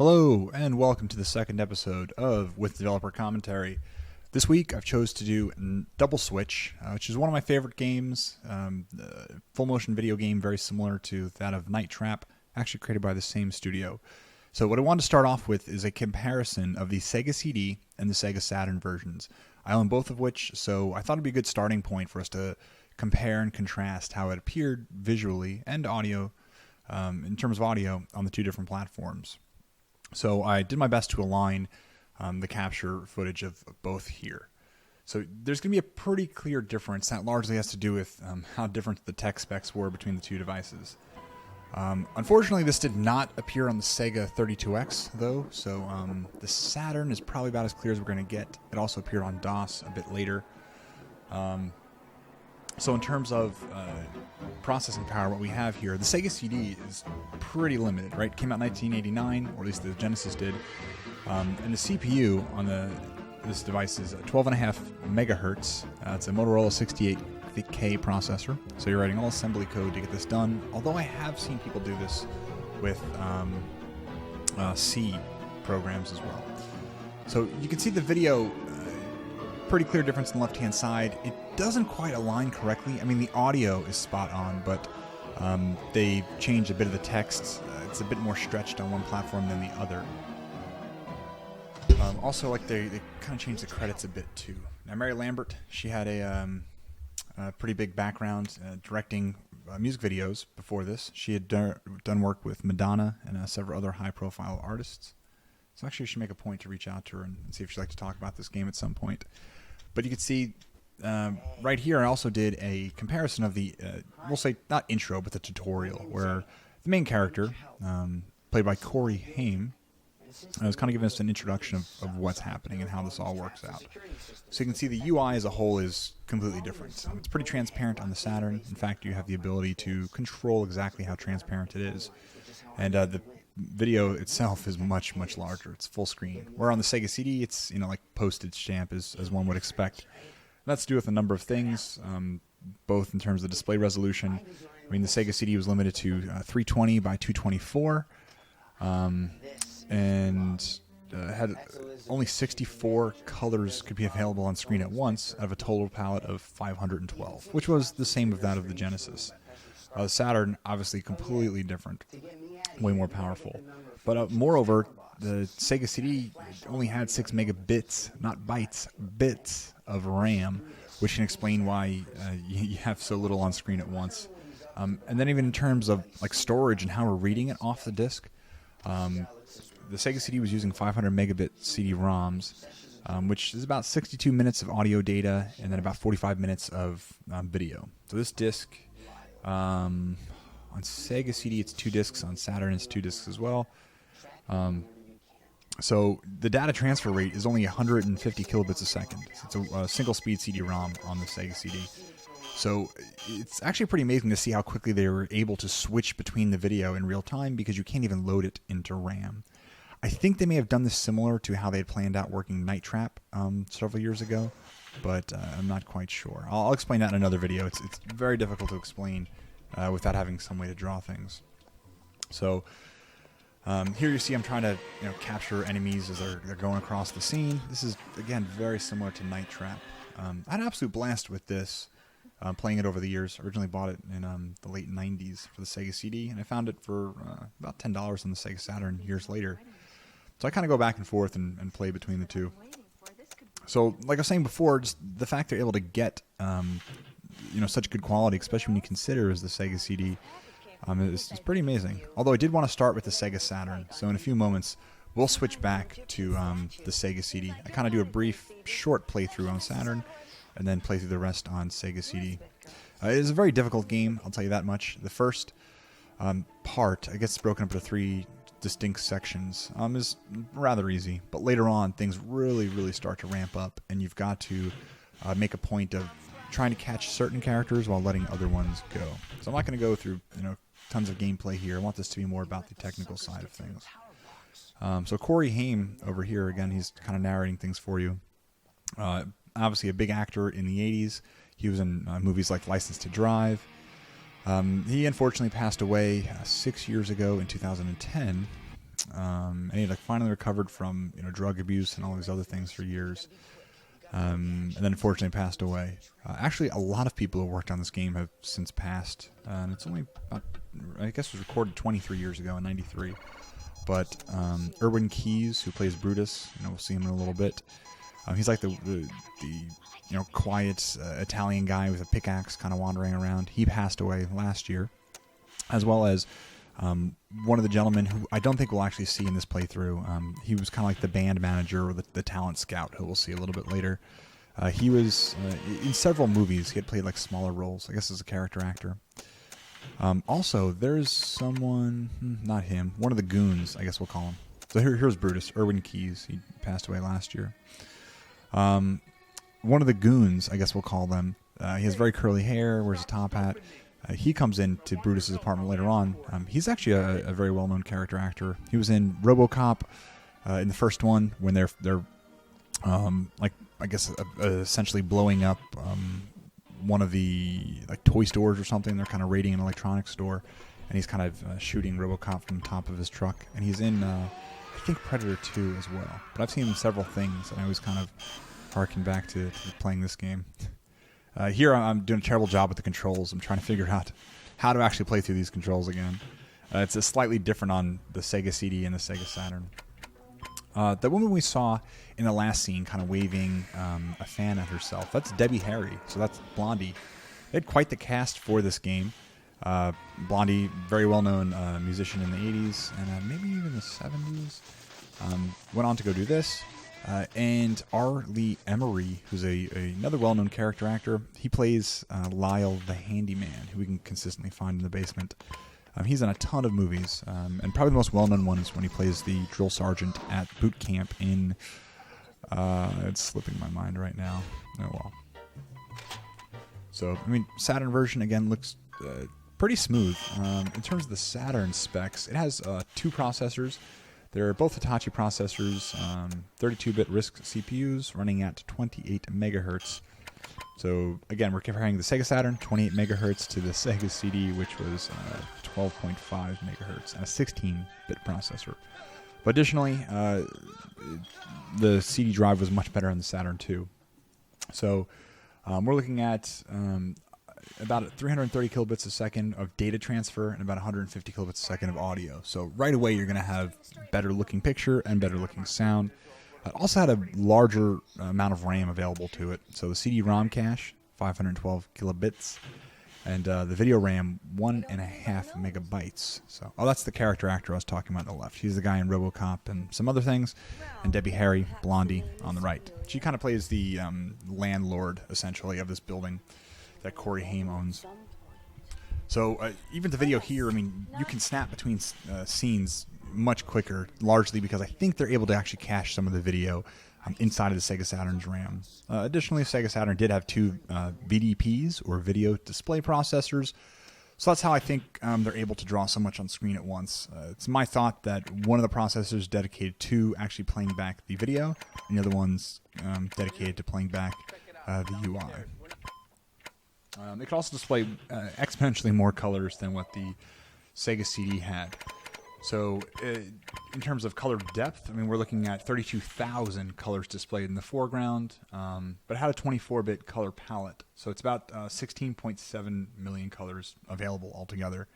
Hello, and welcome to the second episode of With Developer Commentary. This week, I've chose to do Double Switch, which is one of my favorite games. Full motion video game, very similar to that of Night Trap, actually created by the same studio. So what I wanted to start off with is a comparison of the Sega CD and the Sega Saturn versions. I own both of which, so I thought it'd be a good starting point for us to compare and contrast how it appeared visually and audio, in terms of audio, on the two different platforms. So I did my best to align the capture footage of both here. So there's going to be a pretty clear difference that largely has to do with how different the tech specs were between the two devices. Unfortunately, this did not appear on the Sega 32X, though, so the Saturn is probably about as clear as we're going to get. It also appeared on DOS a bit later. So in terms of processing power, what we have here, the Sega CD is pretty limited, right? It came out in 1989, or at least the Genesis did. And the CPU on this device is 12.5 megahertz. It's a Motorola 68K processor, so you're writing all assembly code to get this done. Although I have seen people do this with C programs as well. So you can see the video. Pretty clear difference on the left-hand side. It doesn't quite align correctly. I mean, the audio is spot on, but they changed a bit of the text. It's a bit more stretched on one platform than the other. Also, like they kind of changed the credits a bit too. Now, Mary Lambert, she had a pretty big background directing music videos before this. She had done work with Madonna and several other high-profile artists. So actually, I should make a point to reach out to her and see if she'd like to talk about this game at some point. But you can see right here, I also did a comparison of the, we'll say not intro, but the tutorial, where the main character, played by Corey Haim, was kind of giving us an introduction of what's happening and how this all works out. So you can see the UI as a whole is completely different. It's pretty transparent on the Saturn. In fact, you have the ability to control exactly how transparent it is. And the video itself is much, much larger. It's full screen. Where on the Sega CD, it's like postage stamp as one would expect. That's to do with a number of things, both in terms of the display resolution. I mean, the Sega CD was limited to 320 by 224, and had only 64 colors could be available on screen at once out of a total palette of 512, which was the same of that of the Genesis. The Saturn, obviously completely different, way more powerful. But moreover, the Sega CD only had 6 megabits, not bytes, bits of RAM, which can explain why you have so little on screen at once. And then even in terms of like storage and how we're reading it off the disc, the Sega CD was using 500 megabit CD-ROMs, which is about 62 minutes of audio data and then about 45 minutes of video. So this disc, on Sega CD it's 2 discs, on Saturn it's 2 discs as well. So the data transfer rate is only 150 kilobits a second. It's a single-speed CD-ROM on the Sega CD. So it's actually pretty amazing to see how quickly they were able to switch between the video in real time because you can't even load it into RAM. I think they may have done this similar to how they had planned out working Night Trap several years ago, but I'm not quite sure. I'll explain that in another video. It's very difficult to explain without having some way to draw things. So here you see I'm trying to capture enemies as they're going across the scene. This is, again, very similar to Night Trap. I had an absolute blast with this, playing it over the years. I originally bought it in the late 90s for the Sega CD, and I found it for about $10 on the Sega Saturn years later. So I kind of go back and forth and play between the two. So like I was saying before, just the fact they're able to get such good quality, especially when you consider as the Sega CD, is pretty amazing. Although I did want to start with the Sega Saturn, so in a few moments we'll switch back to the Sega CD. I kind of do a brief, short playthrough on Saturn, and then play through the rest on Sega CD. It is a very difficult game, I'll tell you that much. The first part, I guess, broken up into 3 distinct sections, is rather easy. But later on, things really, really start to ramp up, and you've got to make a point of trying to catch certain characters while letting other ones go. So I'm not going to go through tons of gameplay here. I want this to be more about the technical side of things. So Corey Haim over here, again, he's kind of narrating things for you. Obviously a big actor in the 80s. He was in movies like License to Drive. He unfortunately passed away 6 years ago in 2010. and he had like finally recovered from drug abuse and all these other things for years. And then unfortunately passed away. Actually, a lot of people who worked on this game have since passed. And it's only about, I guess it was recorded 23 years ago in '93. But Erwin Keyes, who plays Brutus, we'll see him in a little bit. He's like the quiet Italian guy with a pickaxe kind of wandering around. He passed away last year, as well as one of the gentlemen who I don't think we'll actually see in this playthrough. He was kind of like the band manager or the talent scout, who we'll see a little bit later. He was in several movies. He had played like smaller roles, I guess, as a character actor. Also, there's someone, not him, one of the goons, I guess we'll call him. So here's Brutus, Erwin Keyes. He passed away last year. One of the goons, I guess we'll call them. He has very curly hair, wears a top hat. He comes into Brutus's apartment later on. He's actually a very well-known character actor. He was in RoboCop in the first one when they're essentially blowing up one of the like toy stores or something. They're kind of raiding an electronics store, and he's kind of shooting RoboCop from the top of his truck. And he's in I think Predator 2 as well. But I've seen him in several things, and I always kind of harken back to playing this game. Here I'm doing a terrible job with the controls. I'm trying to figure out how to actually play through these controls again. It's a slightly different on the Sega CD and the Sega Saturn. The woman we saw in the last scene kind of waving a fan at herself, that's Debbie Harry, so that's Blondie. They had quite the cast for this game. Blondie, very well-known musician in the 80s and maybe even the 70s. Went on to go do this. And R. Lee Emery, who's another well-known character actor, he plays Lyle the Handyman, who we can consistently find in the basement. He's in a ton of movies, and probably the most well-known one is when he plays the drill sergeant at boot camp in... it's slipping my mind right now. Oh, well. So, Saturn version, again, looks pretty smooth. In terms of the Saturn specs, it has 2 processors. They're both Hitachi processors, 32-bit RISC CPUs running at 28 megahertz. So again, we're comparing the Sega Saturn, 28 megahertz, to the Sega CD, which was 12.5 megahertz, and a 16-bit processor. But additionally, the CD drive was much better on the Saturn too. So we're looking at about 330 kilobits a second of data transfer and about 150 kilobits a second of audio. So right away you're going to have better looking picture and better looking sound. It also had a larger amount of RAM available to it. So the CD-ROM cache, 512 kilobits, and the video RAM, 1.5 megabytes. So, that's the character actor I was talking about on the left. She's the guy in RoboCop and some other things. And Debbie Harry, Blondie, on the right. She kind of plays the landlord, essentially, of this building that Corey Haim owns. So even the video here, you can snap between scenes much quicker, largely because I think they're able to actually cache some of the video inside of the Sega Saturn's RAM. Additionally, Sega Saturn did have 2 VDPs, or video display processors, so that's how I think they're able to draw so much on screen at once. It's my thought that one of the processors dedicated to actually playing back the video, and the other one's dedicated to playing back the UI. It could also display exponentially more colors than what the Sega CD had. So in terms of color depth, we're looking at 32,000 colors displayed in the foreground, but it had a 24-bit color palette. So it's about 16.7 million colors available altogether,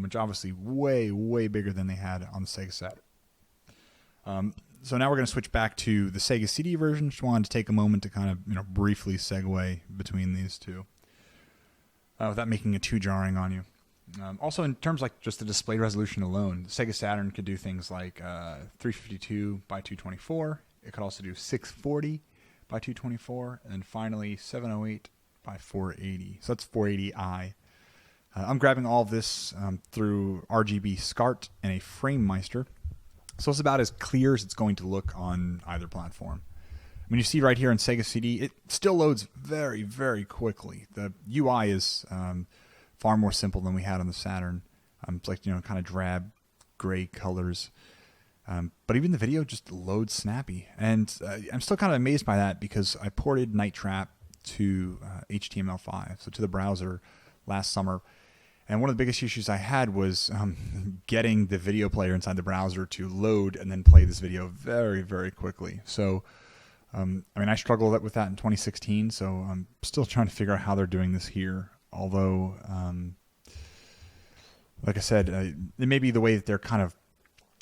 which obviously way, way bigger than they had on the Sega Saturn. So now we're going to switch back to the Sega CD version. Just wanted to take a moment to kind of briefly segue between these two without making it too jarring on you. Also, in terms like just the display resolution alone, the Sega Saturn could do things like 352 by 224. It could also do 640 by 224, and finally 708 by 480. So that's 480i. I'm grabbing all of this through RGB SCART and a FrameMeister. So it's about as clear as it's going to look on either platform. You see right here in Sega CD, it still loads very, very quickly. The UI is far more simple than we had on the Saturn. It's like, kind of drab gray colors. But even the video just loads snappy. And I'm still kind of amazed by that because I ported Night Trap to HTML5, so to the browser last summer. And one of the biggest issues I had was getting the video player inside the browser to load and then play this video very, very quickly. So, I struggled with that in 2016, so I'm still trying to figure out how they're doing this here. Although, like I said, it may be the way that they're kind of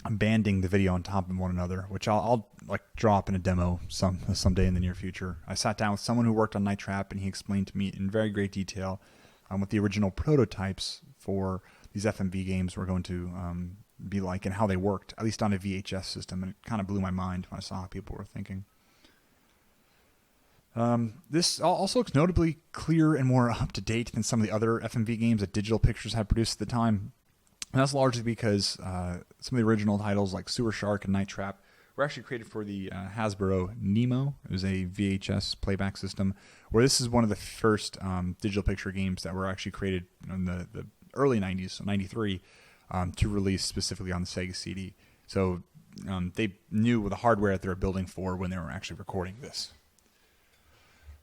banding the video on top of one another, which I'll like draw up in a demo someday in the near future. I sat down with someone who worked on Night Trap, and he explained to me in very great detail what the original prototypes for these FMV games were going to be like and how they worked, at least on a VHS system, and it kind of blew my mind when I saw how people were thinking. This also looks notably clearer and more up-to-date than some of the other FMV games that Digital Pictures had produced at the time. And that's largely because some of the original titles like Sewer Shark and Night Trap were actually created for the Hasbro Nemo. It was a VHS playback system, where this is one of the first digital picture games that were actually created in the early 90s, so 93, to release specifically on the Sega CD. So they knew the hardware that they were building for when they were actually recording this.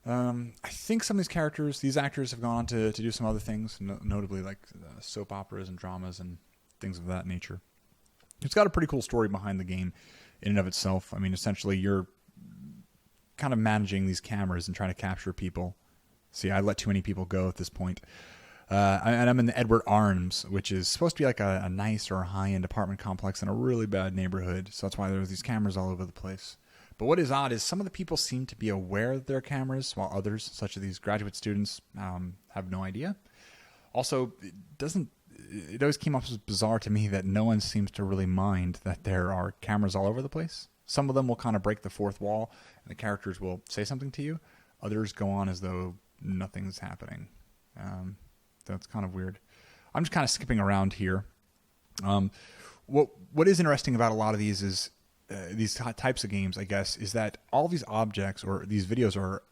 I think some of these characters, these actors, have gone on to do some other things, notably like soap operas and dramas and things of that nature. It's got a pretty cool story behind the game in and of itself. I mean, essentially, you're kind of managing these cameras and trying to capture people. See, I let too many people go at this point. And I'm in the Edward Arms, which is supposed to be like a nice or high-end apartment complex in a really bad neighborhood. So that's why there's these cameras all over the place. But what is odd is some of the people seem to be aware of their cameras, while others, such as these graduate students, have no idea. Also, it always came off as bizarre to me that no one seems to really mind that there are cameras all over the place. Some of them will kind of break the fourth wall, and the characters will say something to you. Others go on as though nothing's happening. That's kind of weird. I'm just kind of skipping around here. What is interesting about a lot of these is these types of games, I guess, is that all these objects or these videos are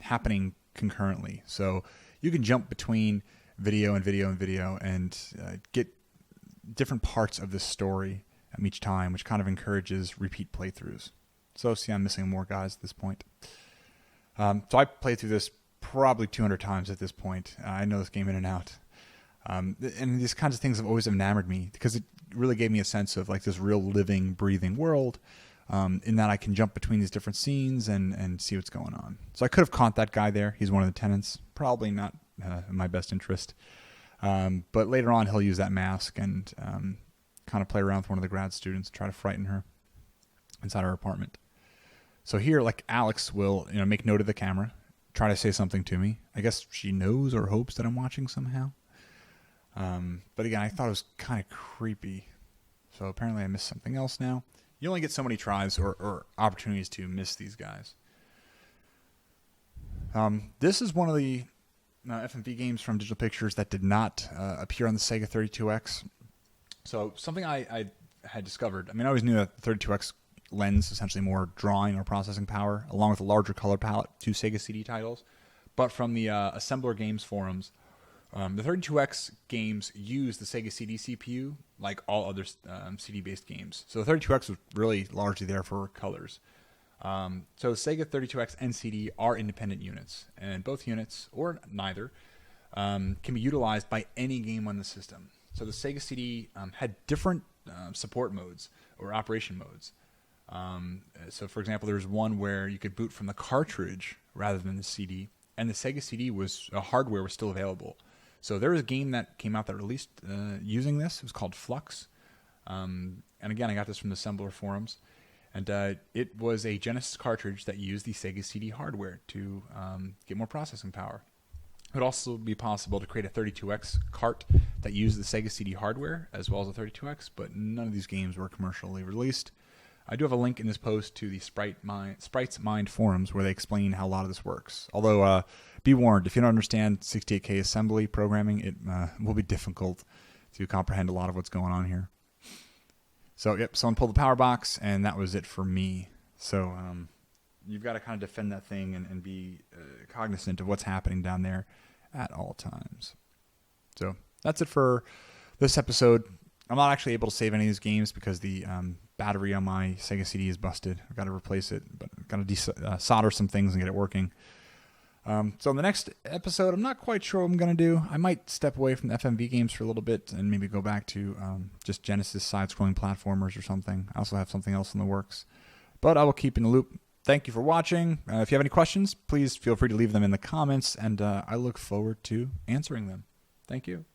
happening concurrently. So you can jump between video and video and video and get different parts of the story each time, which kind of encourages repeat playthroughs. So see, I'm missing more guys at this point. So I played through this probably 200 times at this point. I know this game in and out. And these kinds of things have always enamored me because it really gave me a sense of like this real living, breathing world in that I can jump between these different scenes and see what's going on. So I could have caught that guy there. He's one of the tenants. Probably not in my best interest. But later on, he'll use that mask and kind of play around with one of the grad students and try to frighten her inside her apartment. So here, like Alex will make note of the camera, try to say something to me. I guess she knows or hopes that I'm watching somehow. But again, I thought it was kind of creepy. So apparently I missed something else now. You only get so many tries or opportunities to miss these guys. This is one of the FMV games from Digital Pictures that did not appear on the Sega 32X. So something I had discovered, I always knew that the 32X lends essentially more drawing or processing power, along with a larger color palette to Sega CD titles. But from the Assembler Games forums, the 32X games use the Sega CD CPU like all other CD-based games. So the 32X was really largely there for colors. So the Sega 32X and CD are independent units, and both units, or neither, can be utilized by any game on the system. So the Sega CD had different support modes or operation modes. So for example, there's one where you could boot from the cartridge rather than the CD, and the Sega CD hardware was still available. So there was a game that came out that released using this. It was called Flux. And again, I got this from the Assembler forums. And it was a Genesis cartridge that used the Sega CD hardware to get more processing power. It would also be possible to create a 32X cart that used the Sega CD hardware as well as the 32X, but none of these games were commercially released. I do have a link in this post to the Sprites Mind forums where they explain how a lot of this works. Although, be warned, if you don't understand 68K assembly programming, it will be difficult to comprehend a lot of what's going on here. So, yep, someone pulled the power box, and that was it for me. So, you've got to kind of defend that thing and be cognizant of what's happening down there at all times. So, that's it for this episode. I'm not actually able to save any of these games because the battery on my Sega CD is busted. I've got to replace it, but I've got to solder some things and get it working. So in the next episode, I'm not quite sure what I'm going to do. I might step away from the FMV games for a little bit and maybe go back to just Genesis side-scrolling platformers or something. I also have something else in the works. But I will keep in the loop. Thank you for watching. If you have any questions, please feel free to leave them in the comments, and I look forward to answering them. Thank you.